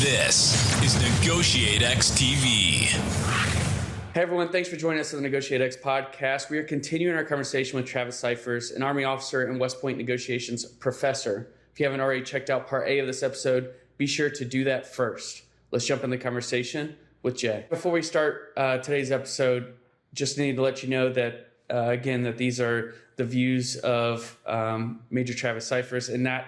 This is NEGOTIATEx TV. Hey everyone, thanks for joining us on the NEGOTIATEx podcast. We are continuing our conversation with Travis Cyphers, an Army officer and West Point negotiations professor. If you haven't already checked out part A of this episode, be sure to do that first. Let's jump in the conversation with Jay. Before we start today's episode, just need to let you know that, that these are the views of Major Travis Cyphers and not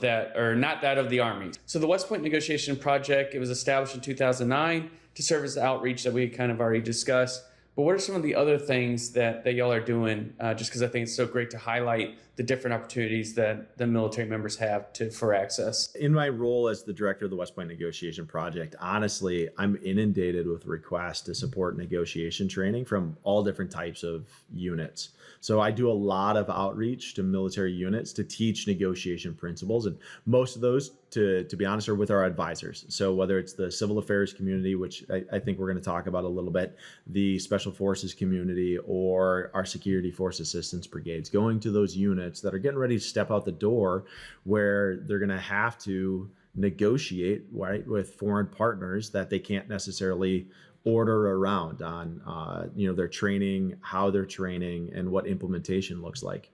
that of the Army. So the West Point Negotiation Project, it was established in 2009 to serve as the outreach that we kind of already discussed. But what are some of the other things that y'all are doing? Just because I think it's so great to highlight the different opportunities that the military members have for access. In my role as the director of the West Point Negotiation Project, honestly, I'm inundated with requests to support negotiation training from all different types of units. So I do a lot of outreach to military units to teach negotiation principles. And most of those, to be honest, are with our advisors. So whether it's the civil affairs community, which I think we're going to talk about a little bit, the special forces community, or our security force assistance brigades, going to those units that are getting ready to step out the door where they're going to have to negotiate, right, with foreign partners that they can't necessarily order around on their training, how they're training, and what implementation looks like.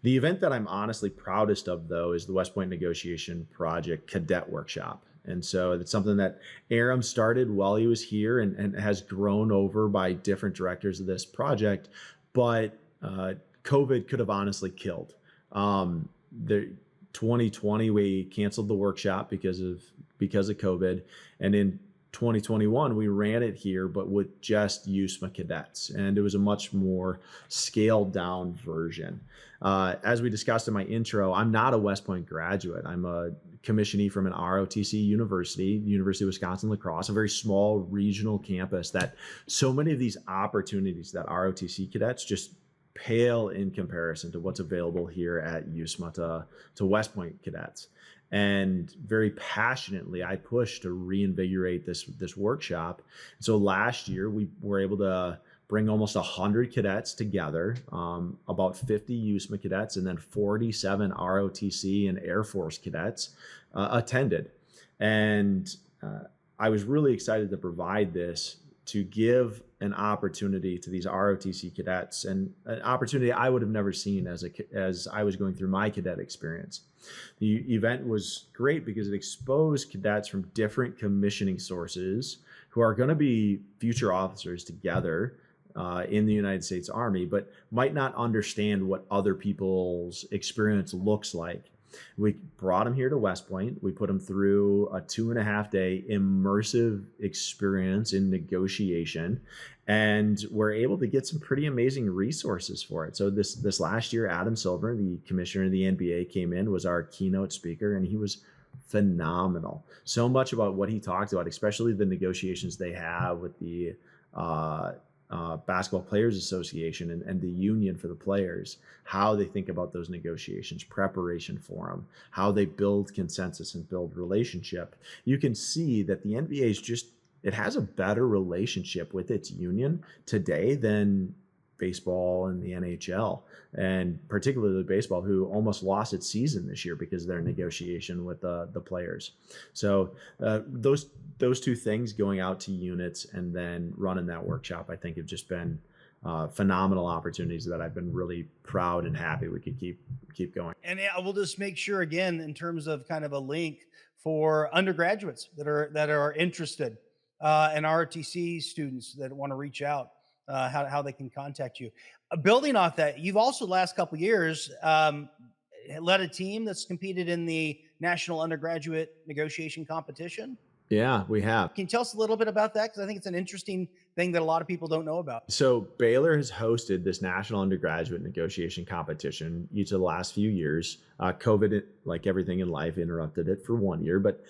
The event that I'm honestly proudest of, though, is the West Point Negotiation Project Cadet Workshop. And so it's something that Aram started while he was here and has grown over by different directors of this project, but COVID could have honestly killed. The 2020, we canceled the workshop because of COVID, and in 2021, we ran it here, but with just USMA cadets, and it was a much more scaled down version. As we discussed in my intro, I'm not a West Point graduate. I'm a commissionee from an ROTC university, University of Wisconsin-La Crosse, a very small regional campus that so many of these opportunities that ROTC cadets just pale in comparison to what's available here at USMA to West Point cadets. And very passionately, I pushed to reinvigorate this workshop. So last year, we were able to bring almost 100 cadets together, about 50 USMA cadets, and then 47 ROTC and Air Force cadets attended. And I was really excited to provide this to give an opportunity to these ROTC cadets, and an opportunity I would have never seen as I was going through my cadet experience. The event was great because it exposed cadets from different commissioning sources who are going to be future officers together in the United States Army, but might not understand what other people's experience looks like. We brought them here to West Point. We put them through a 2.5-day immersive experience in negotiation, and we're able to get some pretty amazing resources for it. So this last year, Adam Silver, the commissioner of the NBA, came in, was our keynote speaker, and he was phenomenal. So much about what he talked about, especially the negotiations they have with the Basketball Players Association and the union for the players, how they think about those negotiations, preparation for them, how they build consensus and build relationship. You can see that the NBA it has a better relationship with its union today than baseball and the NHL, and particularly baseball, who almost lost its season this year because of their negotiation with the players. So those two things, going out to units and then running that workshop, I think have just been phenomenal opportunities that I've been really proud and happy we could keep going. And I will just make sure, again, in terms of kind of a link for undergraduates that are interested, and ROTC students that want to reach out, how they can contact you. Building off that, you've also last couple of years led a team that's competed in the National Undergraduate Negotiation Competition. Yeah, we have. Can you tell us a little bit about that? Because I think it's an interesting thing that a lot of people don't know about. So Baylor has hosted this National Undergraduate Negotiation Competition each of the last few years. COVID, like everything in life, interrupted it for 1 year, but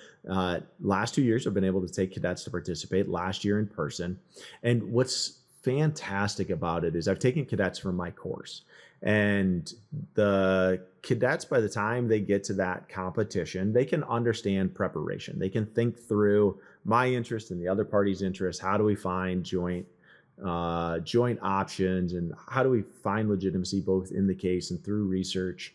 last 2 years I've been able to take cadets to participate, last year in person. And what's fantastic about it is I've taken cadets from my course, and the cadets, by the time they get to that competition, they can understand preparation. They can think through my interest and the other party's interest. How do we find joint options, and how do we find legitimacy both in the case and through research?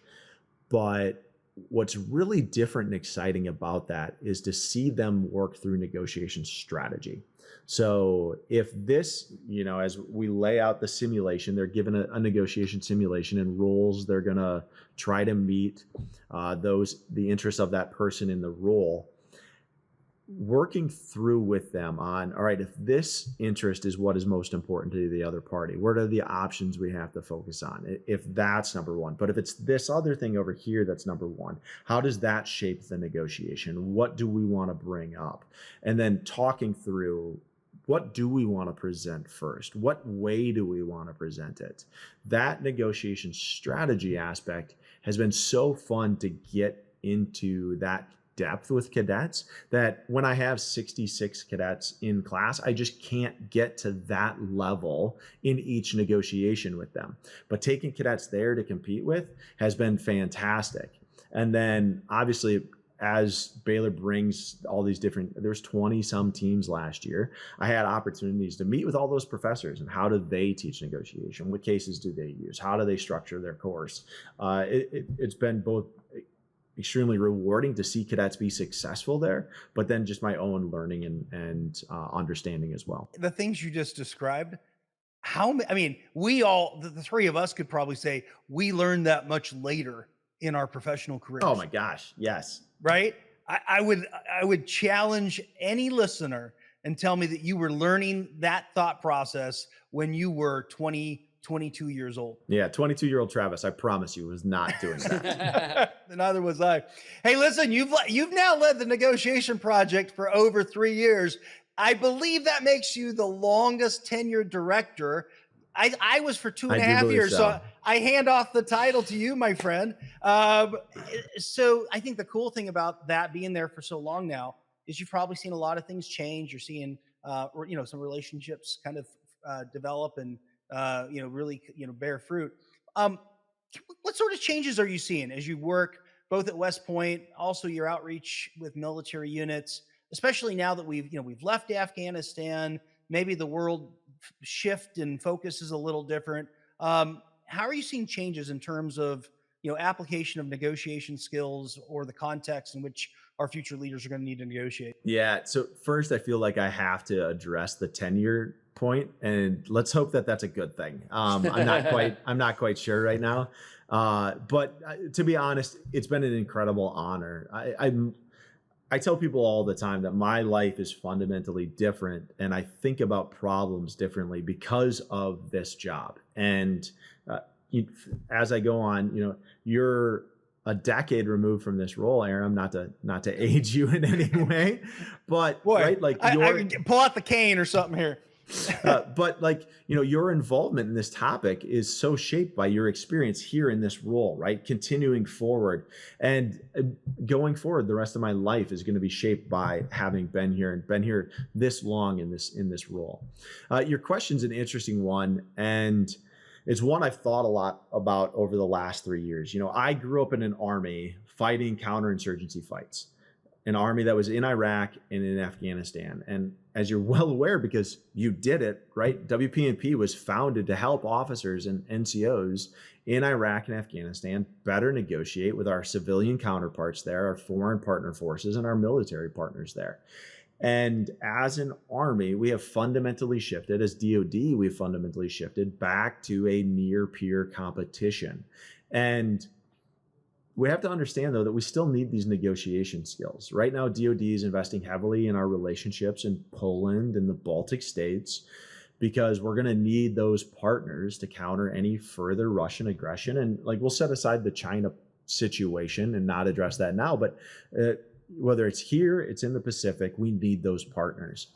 But what's really different and exciting about that is to see them work through negotiation strategy. So if this, as we lay out the simulation, they're given a negotiation simulation and rules they're going to try to meet the interests of that person in the role, working through with them on, all right, if this interest is what is most important to the other party, what are the options we have to focus on? If that's number one, but if it's this other thing over here, that's number one, how does that shape the negotiation? What do we want to bring up? And then talking through, what do we want to present first? What way do we want to present it? That negotiation strategy aspect has been so fun to get into that depth with cadets that when I have 66 cadets in class, I just can't get to that level in each negotiation with them. But taking cadets there to compete with has been fantastic. And then obviously, as Baylor brings all these there's 20 some teams last year, I had opportunities to meet with all those professors and how do they teach negotiation? What cases do they use? How do they structure their course? It's been both extremely rewarding to see cadets be successful there, but then just my own learning and understanding as well. The things you just described, we all, the three of us could probably say we learned that much later in our professional careers. Oh my gosh, yes. Right? I would challenge any listener and tell me that you were learning that thought process when you were 20, 22 years old. Yeah, 22-year-old Travis, I promise you, was not doing that. Neither was I. Hey, listen, you've now led the negotiation project for over 3 years. I believe that makes you the longest tenured director. I was for 2.5 years, so I hand off the title to you, my friend. So I think the cool thing about that being there for so long now is you've probably seen a lot of things change. You're seeing, some relationships kind of develop and really bear fruit. What sort of changes are you seeing as you work both at West Point, also your outreach with military units, especially now that we've left Afghanistan, maybe the world shift and focus is a little different. How are you seeing changes in terms of application of negotiation skills or the context in which our future leaders are going to need to negotiate? Yeah. So first, I feel like I have to address the tenure point, and let's hope that that's a good thing. I'm not quite sure right now. But to be honest, it's been an incredible honor. I tell people all the time that my life is fundamentally different, and I think about problems differently because of this job. And as I go on, you're a decade removed from this role, Aaron. I'm not to age you in any way, but boy, right, like I can pull out the cane or something here. But your involvement in this topic is so shaped by your experience here in this role, right? Continuing forward and going forward, the rest of my life is going to be shaped by having been here this long in this role. Your question's an interesting one, and it's one I've thought a lot about over the last 3 years. I grew up in an army fighting counterinsurgency fights, an army that was in Iraq and in Afghanistan. And as you're well aware, because you did it, right? WPNP was founded to help officers and NCOs in Iraq and Afghanistan better negotiate with our civilian counterparts there, our foreign partner forces, and our military partners there. And as an army, we have fundamentally shifted, as DoD, we've fundamentally shifted back to a near peer competition. And we have to understand, though, that we still need these negotiation skills. Right now, DoD is investing heavily in our relationships in Poland and the Baltic states, because we're going to need those partners to counter any further Russian aggression. And we'll set aside the China situation and not address that now, but whether it's here, it's in the Pacific, we need those partners.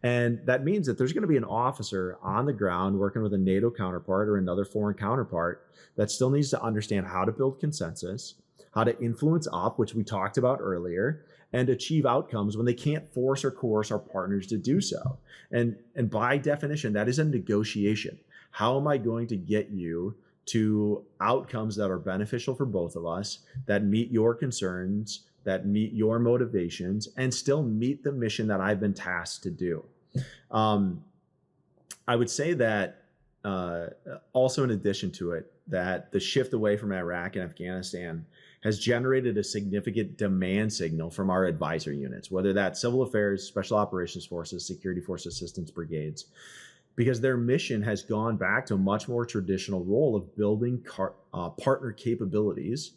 And that means that there's going to be an officer on the ground working with a NATO counterpart or another foreign counterpart that still needs to understand how to build consensus, how to influence up, which we talked about earlier, and achieve outcomes when they can't force or coerce our partners to do so. And by definition, that is a negotiation. How am I going to get you to outcomes that are beneficial for both of us, that meet your concerns, that meet your motivations, and still meet the mission that I've been tasked to do? I would say that also in addition to it, that the shift away from Iraq and Afghanistan has generated a significant demand signal from our advisor units, whether that's civil affairs, special operations forces, security force assistance brigades, because their mission has gone back to a much more traditional role of building partner capabilities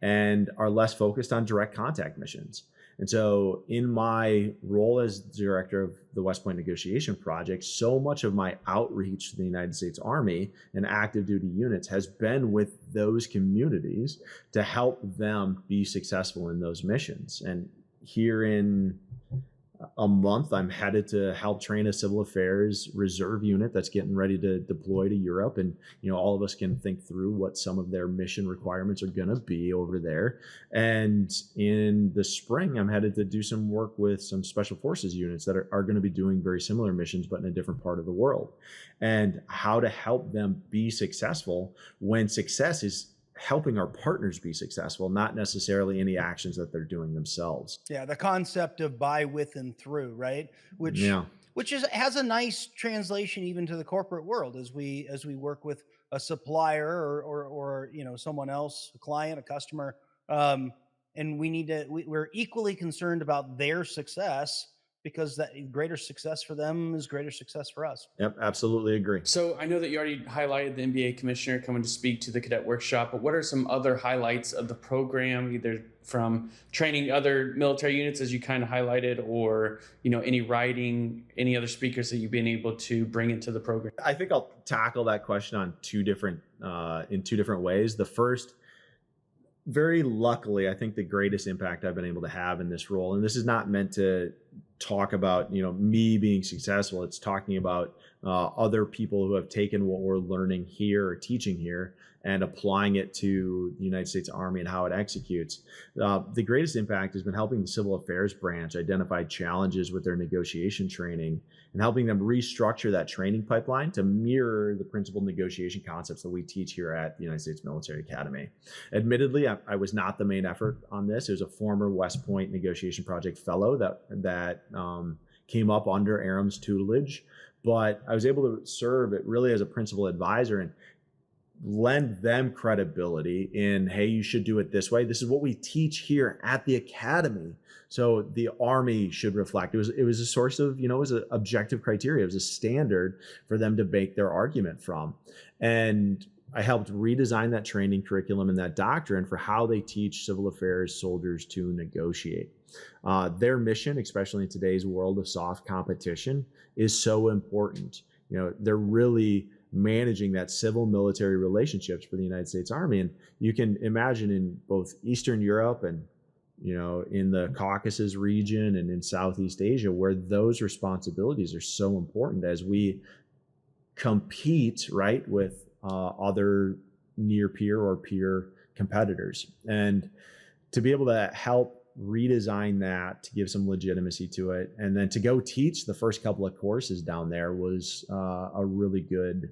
and are less focused on direct contact missions. And so in my role as director of the West Point Negotiation Project, so much of my outreach to the United States Army and active duty units has been with those communities to help them be successful in those missions. And here in a month, I'm headed to help train a civil affairs reserve unit that's getting ready to deploy to Europe. And, all of us can think through what some of their mission requirements are going to be over there. And in the spring, I'm headed to do some work with some special forces units that are going to be doing very similar missions, but in a different part of the world, and how to help them be successful when success is helping our partners be successful, not necessarily any actions that they're doing themselves. Yeah, the concept of by, with, and through, right? Which has a nice translation even to the corporate world as we work with a supplier or someone else, a client, a customer, and we're equally concerned about their success, because that greater success for them is greater success for us. Yep, absolutely agree. So I know that you already highlighted the NBA commissioner coming to speak to the cadet workshop, but what are some other highlights of the program, either from training other military units as you kind of highlighted, or any writing, any other speakers that you've been able to bring into the program? I think I'll tackle that question on two different ways. The first, very luckily, I think the greatest impact I've been able to have in this role, and this is not meant to talk about me being successful, it's talking about other people who have taken what we're learning here or teaching here and applying it to the United States Army and how it executes. The greatest impact has been helping the Civil Affairs branch identify challenges with their negotiation training and helping them restructure that training pipeline to mirror the principal negotiation concepts that we teach here at the United States Military Academy. Admittedly, I was not the main effort on this. It was a former West Point Negotiation Project fellow that came up under Aram's tutelage, but I was able to serve it really as a principal advisor and lend them credibility in, hey, you should do it this way. This is what we teach here at the academy. So the Army should reflect. It was a source of, it was an objective criteria. It was a standard for them to make their argument from. And I helped redesign that training curriculum and that doctrine for how they teach civil affairs soldiers to negotiate. Their mission, especially in today's world of soft competition, is so important. They're really managing that civil military relationships for the United States Army. And you can imagine in both Eastern Europe and, in the Caucasus region and in Southeast Asia, where those responsibilities are so important as we compete, right, with other near peer or peer competitors. And to be able to help redesign that, to give some legitimacy to it, and then to go teach the first couple of courses down there was a really good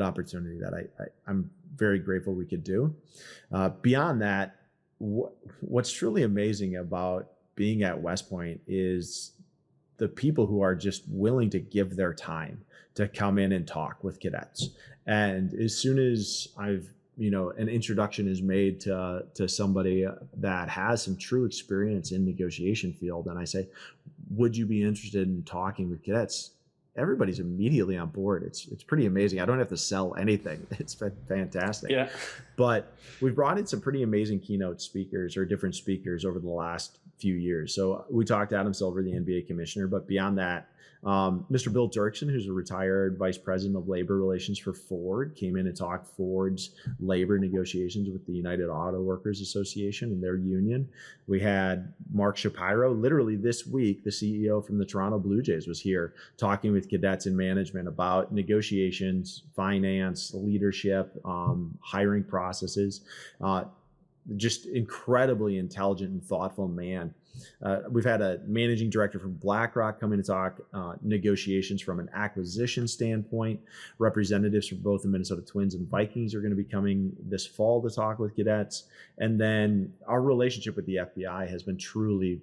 opportunity that I'm very grateful we could do. Beyond that, what's truly amazing about being at West Point is the people who are just willing to give their time to come in and talk with cadets. And as soon as an introduction is made to somebody that has some true experience in negotiation field, and I say, would you be interested in talking with cadets? Everybody's immediately on board. It's pretty amazing. I don't have to sell anything. It's been fantastic. Yeah. But we've brought in some pretty amazing keynote speakers or different speakers over the last few years. So we talked to Adam Silver, the NBA commissioner, but beyond that, Mr. Bill Dirksen, who's a retired vice president of labor relations for Ford, came in and talked Ford's labor negotiations with the United Auto Workers Association and their union. We had Mark Shapiro, literally this week, the CEO from the Toronto Blue Jays was here talking with cadets and management about negotiations, finance, leadership, hiring processes. Just incredibly intelligent and thoughtful man. We've had a managing director from BlackRock come in to talk negotiations from an acquisition standpoint. Representatives from both the Minnesota Twins and Vikings are going to be coming this fall to talk with cadets. And then our relationship with the FBI has been truly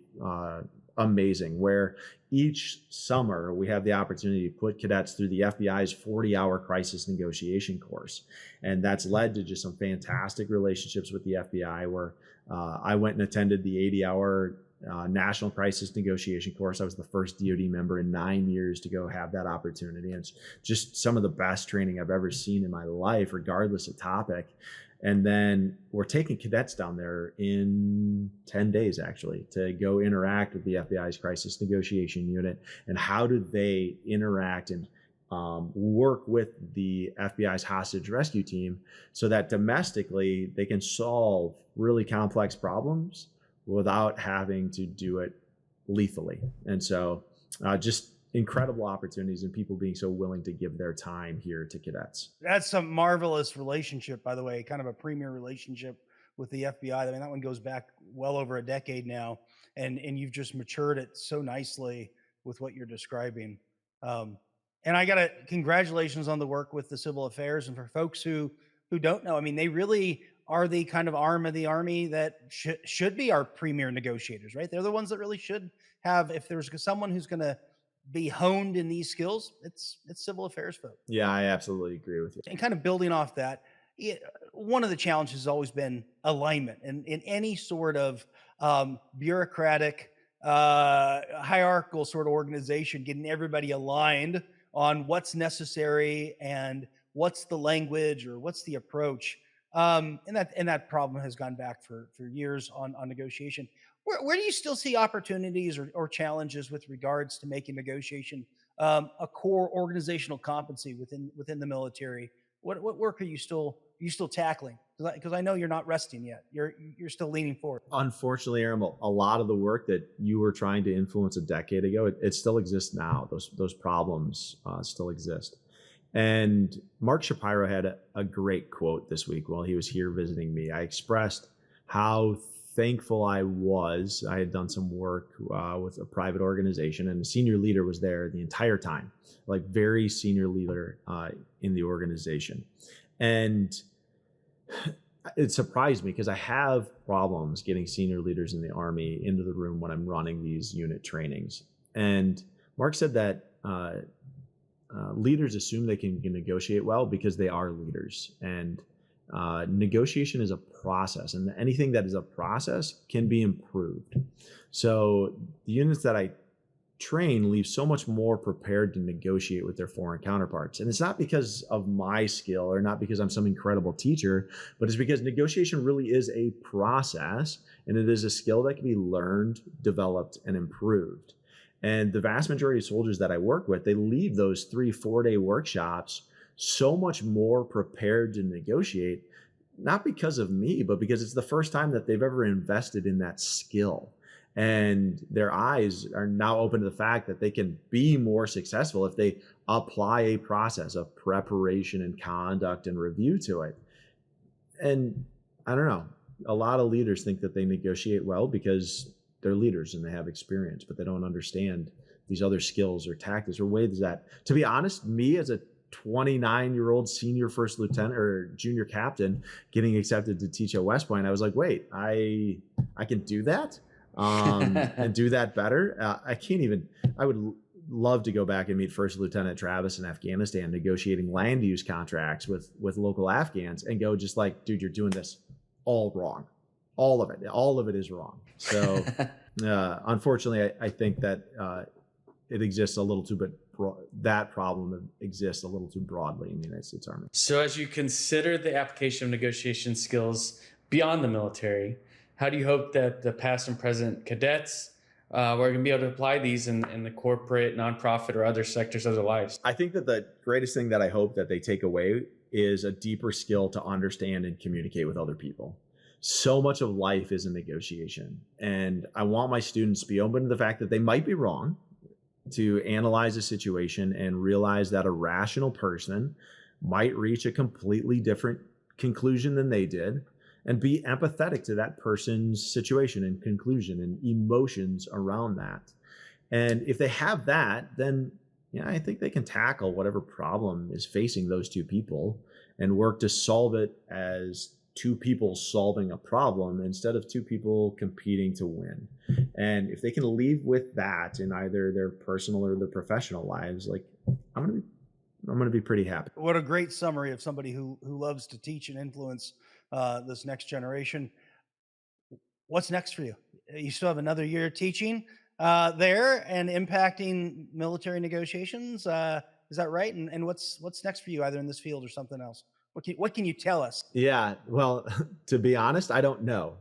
amazing, where each summer we have the opportunity to put cadets through the FBI's 40-hour crisis negotiation course. And that's led to just some fantastic relationships with the FBI, where I went and attended the 80-hour National Crisis Negotiation course. I was the first DoD member in 9 years to go have that opportunity. And it's just some of the best training I've ever seen in my life, regardless of topic. And then we're taking cadets down there in 10 days, actually, to go interact with the FBI's Crisis Negotiation Unit. And how do they interact and work with the FBI's hostage rescue team so that domestically they can solve really complex problems without having to do it lethally. And so just incredible opportunities and people being so willing to give their time here to cadets. That's a marvelous relationship, by the way, kind of a premier relationship with the FBI. I mean, that one goes back well over a decade now, and you've just matured it so nicely with what you're describing. And I got to congratulations on the work with the civil affairs. And for folks who don't know, I mean, they really are the kind of arm of the Army that should be our premier negotiators, right? They're the ones that really should have, if there's someone who's going to be honed in these skills, it's civil affairs folk. Yeah, I absolutely agree with you. And kind of building off that, one of the challenges has always been alignment in any sort of bureaucratic, hierarchical sort of organization, getting everybody aligned on what's necessary and what's the language or what's the approach. And that problem has gone back for years on negotiation. Where do you still see opportunities or challenges with regards to making negotiation a core organizational competency within the military? What work are you still tackling? Because I know you're not resting yet. You're still leaning forward. Unfortunately, Aaron, a lot of the work that you were trying to influence a decade ago, it still exists now. Those problems still exist. And Mark Shapiro had a great quote this week while he was here visiting me. I expressed how thankful I was. I had done some work with a private organization, and the senior leader was there the entire time, like very senior leader in the organization. And it surprised me because I have problems getting senior leaders in the Army into the room when I'm running these unit trainings. And Mark said that leaders assume they can negotiate well because they are leaders. And negotiation is a process, and anything that is a process can be improved. So the units that I train leave so much more prepared to negotiate with their foreign counterparts. And it's not because of my skill or not because I'm some incredible teacher, but it's because negotiation really is a process, and it is a skill that can be learned, developed, and improved. And the vast majority of soldiers that I work with, they leave those 3-4 day workshops so much more prepared to negotiate, not because of me, but because it's the first time that they've ever invested in that skill. And their eyes are now open to the fact that they can be more successful if they apply a process of preparation and conduct and review to it. And I don't know, a lot of leaders think that they negotiate well because they're leaders and they have experience, but they don't understand these other skills or tactics or ways that, to be honest, me as a 29-year-old senior first lieutenant or junior captain getting accepted to teach at West Point, I was like, wait, I can do that and do that better. I would love to go back and meet First Lieutenant Travis in Afghanistan negotiating land use contracts with local Afghans and go just like, dude, you're doing this all wrong. All of it is wrong. So unfortunately, I think that it exists a little too, but that problem exists a little too broadly in the United States Army. So as you consider the application of negotiation skills beyond the military, how do you hope that the past and present cadets are going to be able to apply these in the corporate, nonprofit, or other sectors of their lives? I think that the greatest thing that I hope that they take away is a deeper skill to understand and communicate with other people. So much of life is a negotiation. And I want my students to be open to the fact that they might be wrong, to analyze a situation and realize that a rational person might reach a completely different conclusion than they did, and be empathetic to that person's situation and conclusion and emotions around that. And if they have that, then I think they can tackle whatever problem is facing those two people and work to solve it as two people solving a problem instead of two people competing to win. And if they can leave with that in either their personal or their professional lives, like I'm gonna be pretty happy. What a great summary of somebody who loves to teach and influence this next generation. What's next for you? You still have another year teaching there and impacting military negotiations. Is that right? And what's next for you, either in this field or something else? What can you tell us? Yeah, well, to be honest, I don't know.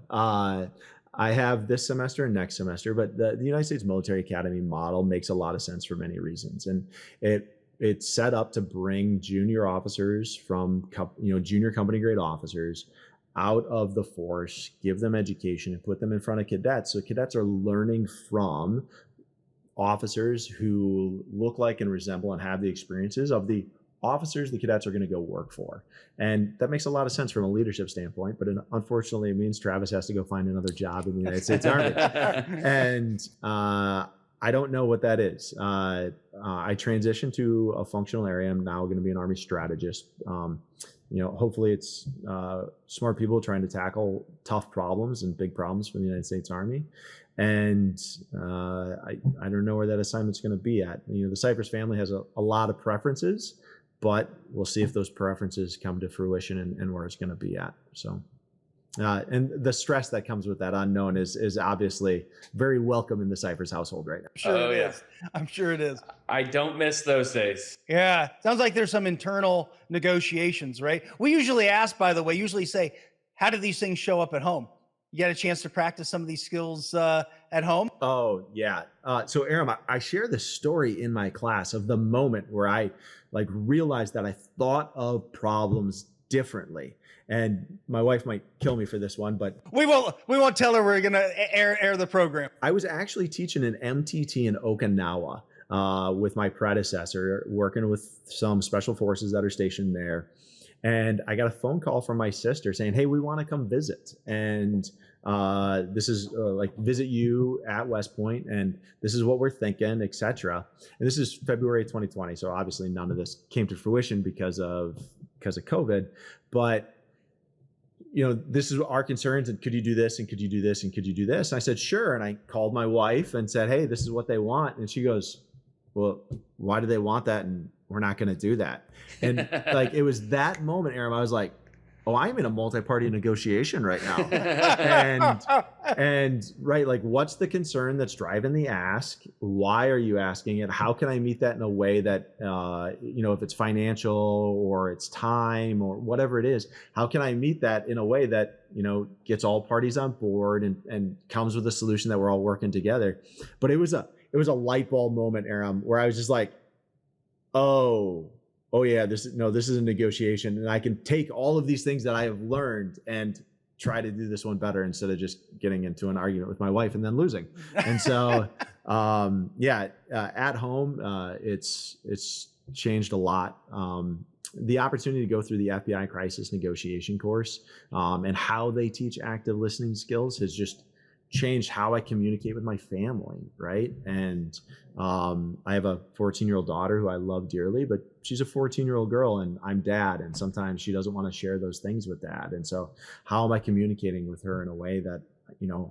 I have this semester and next semester, but the United States Military Academy model makes a lot of sense for many reasons, and it's set up to bring junior officers from junior company grade officers out of the force, give them education, and put them in front of cadets. So cadets are learning from officers who look like and resemble and have the experiences of the officers the cadets are going to go work for. And that makes a lot of sense from a leadership standpoint, but unfortunately it means Travis has to go find another job in the United States Army. And I don't know what that is. I transitioned to a functional area. I'm now going to be an Army strategist. Hopefully it's smart people trying to tackle tough problems and big problems for the United States Army. And I don't know where that assignment's going to be at. The Cyphers family has a lot of preferences, but we'll see if those preferences come to fruition and where it's going to be at. So, and the stress that comes with that unknown is obviously very welcome in the Cyphers household right now. I'm sure it is. I don't miss those days. Yeah. Sounds like there's some internal negotiations, right? We usually ask, by the way, say, how do these things show up at home? You get a chance to practice some of these skills at home? Oh, yeah. So Aram, I share this story in my class of the moment where I realized that I thought of problems differently. And my wife might kill me for this one, but we won't tell her we're going to air the program. I was actually teaching an MTT in Okinawa with my predecessor, working with some special forces that are stationed there. And I got a phone call from my sister saying, hey, we want to come visit. And this is visit you at West Point, and this is what we're thinking, etc. And this is February 2020. So obviously none of this came to fruition because of COVID. But this is our concerns, and could you do this, and could you do this, and could you do this? And I said, sure. And I called my wife and said, hey, this is what they want. And she goes, well, why do they want that? And we're not going to do that. And it was that moment, Aram, I was like, oh, I'm in a multi-party negotiation right now. and right, what's the concern that's driving the ask? Why are you asking it? How can I meet that in a way that, if it's financial or it's time or whatever it is, how can I meet that in a way that, gets all parties on board and comes with a solution that we're all working together? But it was a light bulb moment, Aram, where I was just like, oh yeah, this is a negotiation, and I can take all of these things that I have learned and try to do this one better instead of just getting into an argument with my wife and then losing. And so, at home, it's changed a lot. The opportunity to go through the FBI crisis negotiation course and how they teach active listening skills has just changed how I communicate with my family, right? And I have a 14-year-old daughter who I love dearly, but she's a 14-year-old girl, and I'm dad, and sometimes she doesn't want to share those things with dad. And so how am I communicating with her in a way that,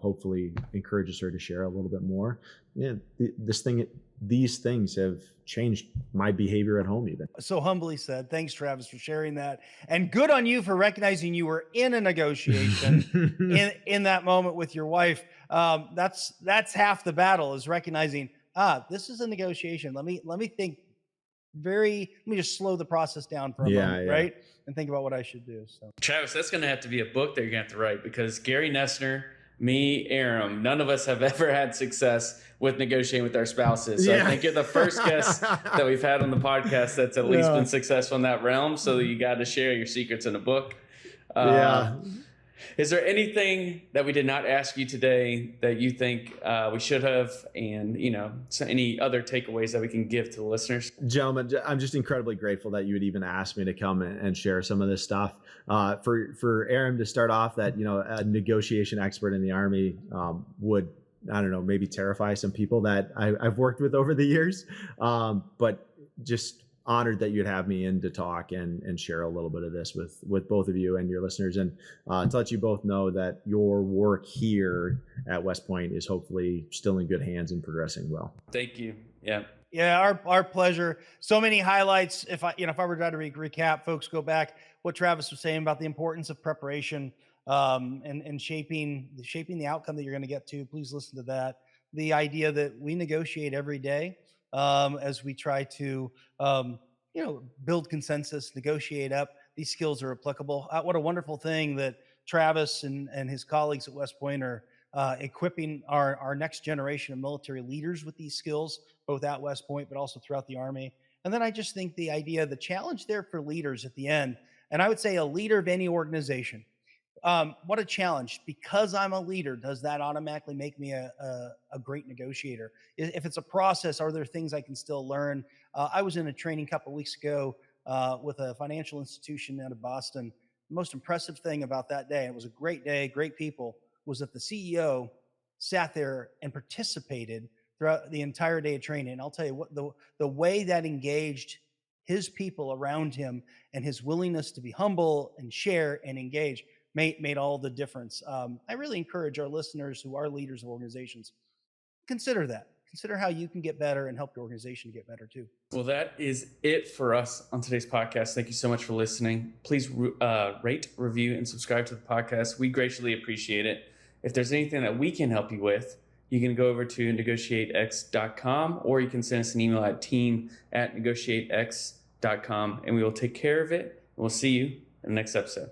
hopefully encourages her to share a little bit more? Yeah, these things have changed my behavior at home even. So humbly said. Thanks, Travis, for sharing that. And good on you for recognizing you were in a negotiation in that moment with your wife. That's half the battle, is recognizing, this is a negotiation. Let me think let me just slow the process down for a moment, right? And think about what I should do. So Travis, that's going to have to be a book that you're going to have to write, because Gary Nessner, me, Aram, none of us have ever had success with negotiating with our spouses. So I think you're the first guest that we've had on the podcast that's at least been successful in that realm. So you got to share your secrets in a book. Is there anything that we did not ask you today that you think we should have, and any other takeaways that we can give to the listeners? Gentlemen, I'm just incredibly grateful that you would even ask me to come and share some of this stuff. For Aram to start off, that a negotiation expert in the Army would, I don't know, maybe terrify some people that I've worked with over the years. But just honored that you'd have me in to talk and share a little bit of this with both of you and your listeners, and to let you both know that your work here at West Point is hopefully still in good hands and progressing well. Thank you. Yeah. Yeah, our pleasure. So many highlights. If I were to try to recap, folks, go back what Travis was saying about the importance of preparation, and shaping the outcome that you're going to get to. Please listen to that. The idea that we negotiate every day, as we try to build consensus, negotiate up. These skills are applicable. What a wonderful thing that Travis and his colleagues at West Point are equipping our next generation of military leaders with these skills, both at West Point, but also throughout the Army. And then I just think the challenge there for leaders at the end, and I would say a leader of any organization, what a challenge. Because I'm a leader, does that automatically make me a great negotiator? If it's a process, are there things I can still learn? I was in a training a couple of weeks ago with a financial institution out of Boston. The most impressive thing about that day, it was a great day, great people, was that the CEO sat there and participated throughout the entire day of training. And I'll tell you what, the way that engaged his people around him and his willingness to be humble and share and engage made all the difference. I really encourage our listeners who are leaders of organizations, consider that. Consider how you can get better and help your organization get better too. Well, that is it for us on today's podcast. Thank you so much for listening. Please rate, review, and subscribe to the podcast. We greatly appreciate it. If there's anything that we can help you with, you can go over to NEGOTIATEx.com, or you can send us an email at team@NEGOTIATEx.com, and we will take care of it. We'll see you in the next episode.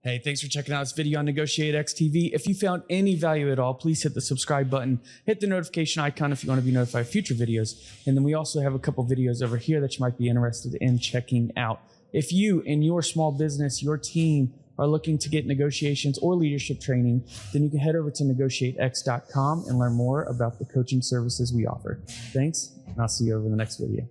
Hey, thanks for checking out this video on NEGOTIATEx TV. If you found any value at all, please hit the subscribe button, hit the notification icon if you want to be notified of future videos. And then we also have a couple videos over here that you might be interested in checking out. If you and your small business, your team, are looking to get negotiations or leadership training, then you can head over to NEGOTIATEx.com and learn more about the coaching services we offer. Thanks, and I'll see you over in the next video.